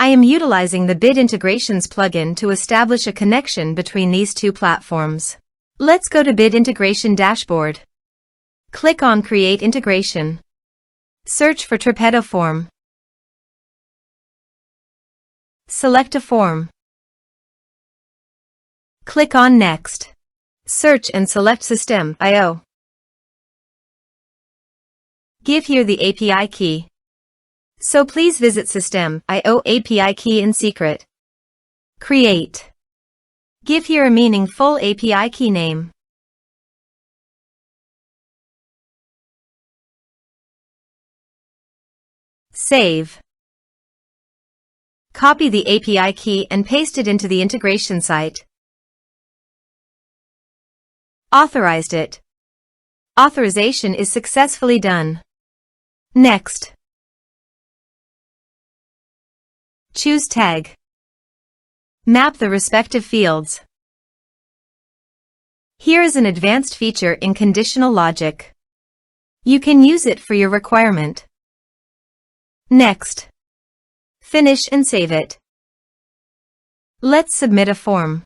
I am utilizing the Bit Integrations plugin to establish a connection between these two platforms. Let's go to Bit Integration Dashboard. Click on Create Integration. Search for Tripetto Form. Select a form. Click on Next. Search and select System.io. Give here the API key. So please visit System.io API key in secret. Create. Give here a meaningful API key name. Save. Copy the API key and paste it into the integration site. Authorized it. Authorization is successfully done. Next. Choose tag. Map the respective fields. Here is an advanced feature in conditional logic. You can use it for your requirement. Next. Finish and save it. Let's submit a form.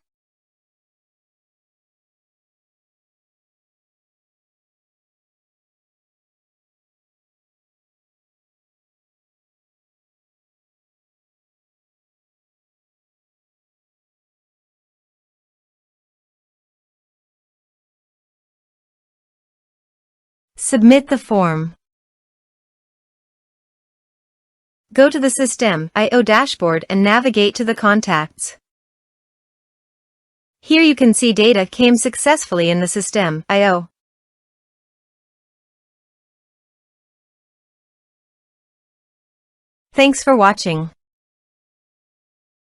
Submit the form. Go to the System.io dashboard and navigate to the contacts. Here you can see data came successfully in the System.io. Thanks for watching.